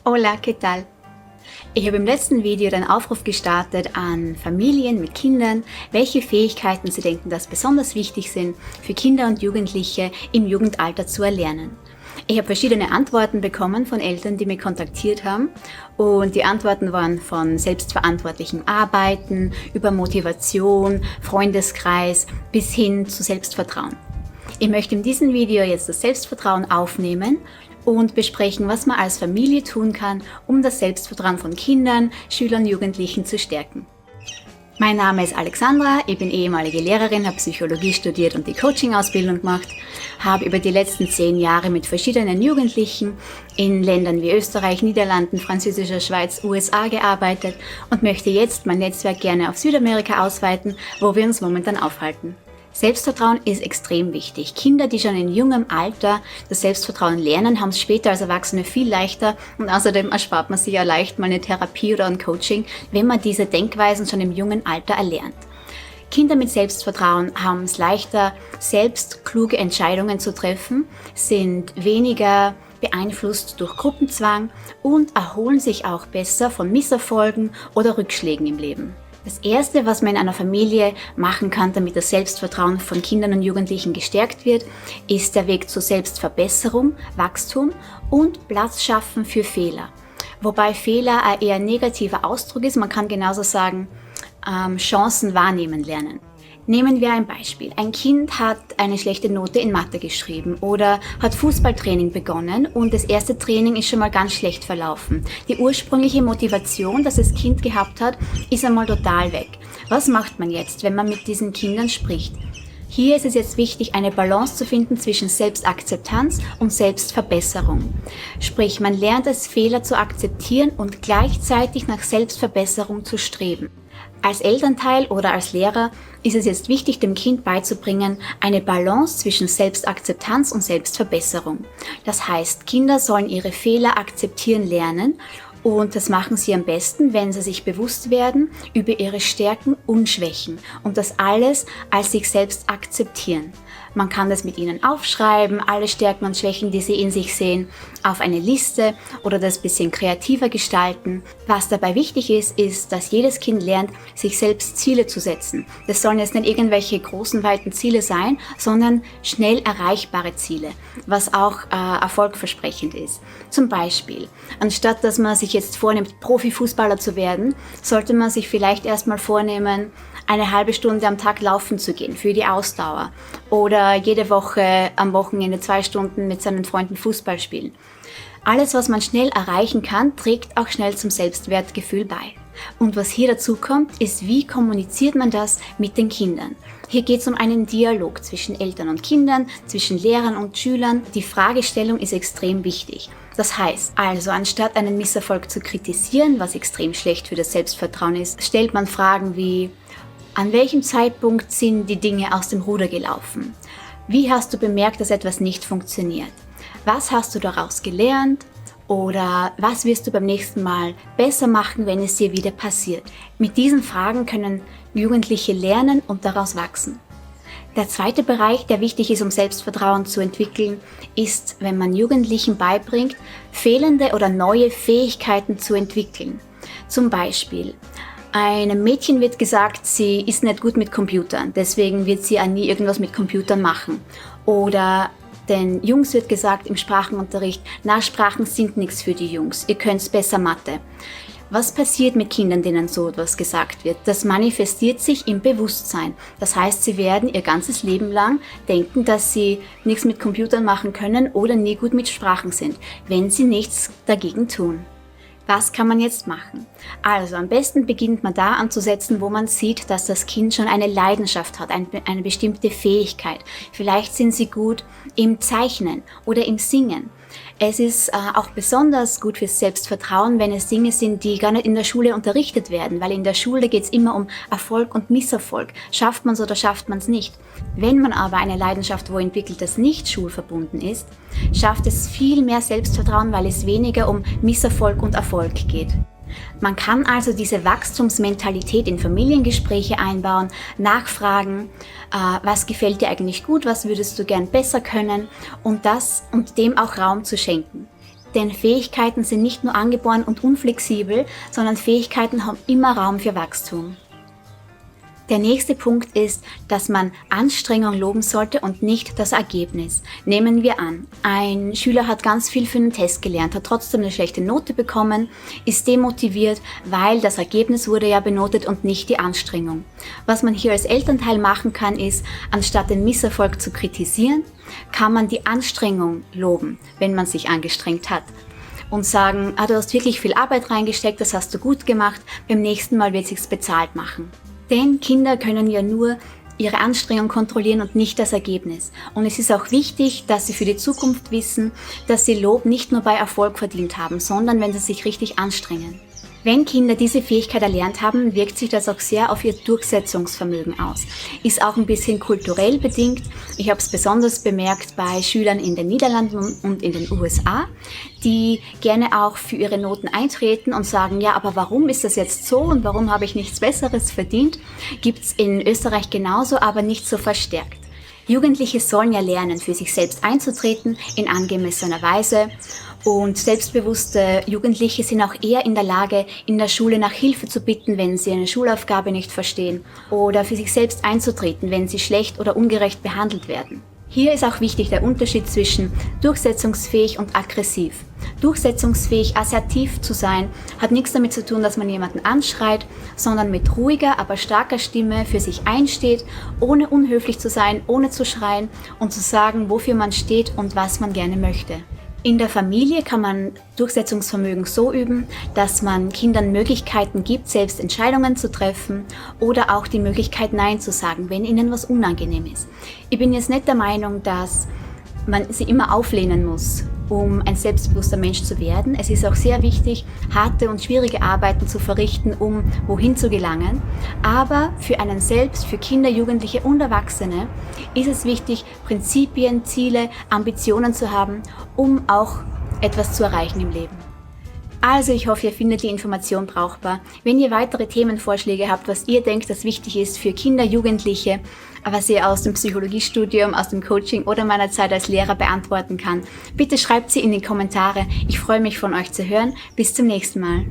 Hola, ¿qué tal? Ich habe im letzten Video den Aufruf gestartet an Familien mit Kindern, welche Fähigkeiten sie denken, dass besonders wichtig sind, für Kinder und Jugendliche im Jugendalter zu erlernen. Ich habe verschiedene Antworten bekommen von Eltern, die mich kontaktiert haben, und die Antworten waren von selbstverantwortlichem Arbeiten, über Motivation, Freundeskreis bis hin zu Selbstvertrauen. Ich möchte in diesem Video jetzt das Selbstvertrauen aufnehmen und besprechen, was man als Familie tun kann, um das Selbstvertrauen von Kindern, Schülern, Jugendlichen zu stärken. Mein Name ist Alexandra, ich bin ehemalige Lehrerin, habe Psychologie studiert und die Coaching-Ausbildung gemacht, habe über die letzten 10 Jahre mit verschiedenen Jugendlichen in Ländern wie Österreich, Niederlanden, französischer Schweiz, USA gearbeitet und möchte jetzt mein Netzwerk gerne auf Südamerika ausweiten, wo wir uns momentan aufhalten. Selbstvertrauen ist extrem wichtig. Kinder, die schon in jungem Alter das Selbstvertrauen lernen, haben es später als Erwachsene viel leichter, und außerdem erspart man sich ja leicht mal eine Therapie oder ein Coaching, wenn man diese Denkweisen schon im jungen Alter erlernt. Kinder mit Selbstvertrauen haben es leichter, selbst kluge Entscheidungen zu treffen, sind weniger beeinflusst durch Gruppenzwang und erholen sich auch besser von Misserfolgen oder Rückschlägen im Leben. Das Erste, was man in einer Familie machen kann, damit das Selbstvertrauen von Kindern und Jugendlichen gestärkt wird, ist der Weg zur Selbstverbesserung, Wachstum und Platz schaffen für Fehler. Wobei Fehler ein eher negativer Ausdruck ist, man kann genauso sagen, Chancen wahrnehmen lernen. Nehmen wir ein Beispiel. Ein Kind hat eine schlechte Note in Mathe geschrieben oder hat Fußballtraining begonnen und das erste Training ist schon mal ganz schlecht verlaufen. Die ursprüngliche Motivation, das das Kind gehabt hat, ist einmal total weg. Was macht man jetzt, wenn man mit diesen Kindern spricht? Hier ist es jetzt wichtig, eine Balance zu finden zwischen Selbstakzeptanz und Selbstverbesserung. Sprich, man lernt es, Fehler zu akzeptieren und gleichzeitig nach Selbstverbesserung zu streben. Als Elternteil oder als Lehrer ist es jetzt wichtig, dem Kind beizubringen, eine Balance zwischen Selbstakzeptanz und Selbstverbesserung. Das heißt, Kinder sollen ihre Fehler akzeptieren lernen, und das machen sie am besten, wenn sie sich bewusst werden über ihre Stärken und Schwächen und das alles als sich selbst akzeptieren. Man kann das mit ihnen aufschreiben, alle Stärken und Schwächen, die sie in sich sehen, auf eine Liste oder das ein bisschen kreativer gestalten. Was dabei wichtig ist, ist, dass jedes Kind lernt, sich selbst Ziele zu setzen. Das sollen jetzt nicht irgendwelche großen, weiten Ziele sein, sondern schnell erreichbare Ziele, was auch erfolgversprechend ist. Zum Beispiel, anstatt dass man sich jetzt vornimmt, Profifußballer zu werden, sollte man sich vielleicht erstmal vornehmen, eine halbe Stunde am Tag laufen zu gehen für die Ausdauer oder jede Woche am Wochenende 2 Stunden mit seinen Freunden Fußball spielen. Alles, was man schnell erreichen kann, trägt auch schnell zum Selbstwertgefühl bei. Und was hier dazu kommt, ist, wie kommuniziert man das mit den Kindern? Hier geht es um einen Dialog zwischen Eltern und Kindern, zwischen Lehrern und Schülern. Die Fragestellung ist extrem wichtig. Das heißt, also anstatt einen Misserfolg zu kritisieren, was extrem schlecht für das Selbstvertrauen ist, stellt man Fragen wie: An welchem Zeitpunkt sind die Dinge aus dem Ruder gelaufen? Wie hast du bemerkt, dass etwas nicht funktioniert? Was hast du daraus gelernt? Oder was wirst du beim nächsten Mal besser machen, wenn es dir wieder passiert? Mit diesen Fragen können Jugendliche lernen und daraus wachsen. Der zweite Bereich, der wichtig ist, um Selbstvertrauen zu entwickeln, ist, wenn man Jugendlichen beibringt, fehlende oder neue Fähigkeiten zu entwickeln. Zum Beispiel: Einem Mädchen wird gesagt, sie ist nicht gut mit Computern, deswegen wird sie auch nie irgendwas mit Computern machen. Oder den Jungs wird gesagt im Sprachenunterricht, na, Sprachen sind nichts für die Jungs, ihr könnt besser Mathe. Was passiert mit Kindern, denen so etwas gesagt wird? Das manifestiert sich im Bewusstsein. Das heißt, sie werden ihr ganzes Leben lang denken, dass sie nichts mit Computern machen können oder nie gut mit Sprachen sind, wenn sie nichts dagegen tun. Was kann man jetzt machen? Also am besten beginnt man da anzusetzen, wo man sieht, dass das Kind schon eine Leidenschaft hat, eine bestimmte Fähigkeit. Vielleicht sind sie gut im Zeichnen oder im Singen. Es ist auch besonders gut fürs Selbstvertrauen, wenn es Dinge sind, die gar nicht in der Schule unterrichtet werden, weil in der Schule geht es immer um Erfolg und Misserfolg. Schafft man es oder schafft man es nicht? Wenn man aber eine Leidenschaft wo entwickelt, das nicht schulverbunden ist, schafft es viel mehr Selbstvertrauen, weil es weniger um Misserfolg und Erfolg geht. Man kann also diese Wachstumsmentalität in Familiengespräche einbauen, nachfragen, was gefällt dir eigentlich gut, was würdest du gern besser können, und dem auch Raum zu schenken. Denn Fähigkeiten sind nicht nur angeboren und unflexibel, sondern Fähigkeiten haben immer Raum für Wachstum. Der nächste Punkt ist, dass man Anstrengung loben sollte und nicht das Ergebnis. Nehmen wir an, ein Schüler hat ganz viel für einen Test gelernt, hat trotzdem eine schlechte Note bekommen, ist demotiviert, weil das Ergebnis wurde ja benotet und nicht die Anstrengung. Was man hier als Elternteil machen kann, ist, anstatt den Misserfolg zu kritisieren, kann man die Anstrengung loben, wenn man sich angestrengt hat. Und sagen, du hast wirklich viel Arbeit reingesteckt, das hast du gut gemacht, beim nächsten Mal wird es sich bezahlt machen. Denn Kinder können ja nur ihre Anstrengung kontrollieren und nicht das Ergebnis. Und es ist auch wichtig, dass sie für die Zukunft wissen, dass sie Lob nicht nur bei Erfolg verdient haben, sondern wenn sie sich richtig anstrengen. Wenn Kinder diese Fähigkeit erlernt haben, wirkt sich das auch sehr auf ihr Durchsetzungsvermögen aus. Ist auch ein bisschen kulturell bedingt. Ich habe es besonders bemerkt bei Schülern in den Niederlanden und in den USA, die gerne auch für ihre Noten eintreten und sagen, ja, aber warum ist das jetzt so und warum habe ich nichts Besseres verdient? Gibt es in Österreich genauso, aber nicht so verstärkt. Jugendliche sollen ja lernen, für sich selbst einzutreten in angemessener Weise. Und selbstbewusste Jugendliche sind auch eher in der Lage, in der Schule nach Hilfe zu bitten, wenn sie eine Schulaufgabe nicht verstehen, oder für sich selbst einzutreten, wenn sie schlecht oder ungerecht behandelt werden. Hier ist auch wichtig der Unterschied zwischen durchsetzungsfähig und aggressiv. Durchsetzungsfähig, assertiv zu sein, hat nichts damit zu tun, dass man jemanden anschreit, sondern mit ruhiger, aber starker Stimme für sich einsteht, ohne unhöflich zu sein, ohne zu schreien und zu sagen, wofür man steht und was man gerne möchte. In der Familie kann man Durchsetzungsvermögen so üben, dass man Kindern Möglichkeiten gibt, selbst Entscheidungen zu treffen oder auch die Möglichkeit, Nein zu sagen, wenn ihnen was unangenehm ist. Ich bin jetzt nicht der Meinung, dass man sie immer auflehnen muss, um ein selbstbewusster Mensch zu werden. Es ist auch sehr wichtig, harte und schwierige Arbeiten zu verrichten, um wohin zu gelangen. Aber für einen selbst, für Kinder, Jugendliche und Erwachsene ist es wichtig, Prinzipien, Ziele, Ambitionen zu haben, um auch etwas zu erreichen im Leben. Also ich hoffe, ihr findet die Information brauchbar. Wenn ihr weitere Themenvorschläge habt, was ihr denkt, das wichtig ist für Kinder, Jugendliche, was ihr aus dem Psychologiestudium, aus dem Coaching oder meiner Zeit als Lehrer beantworten kann, bitte schreibt sie in die Kommentare. Ich freue mich, von euch zu hören. Bis zum nächsten Mal.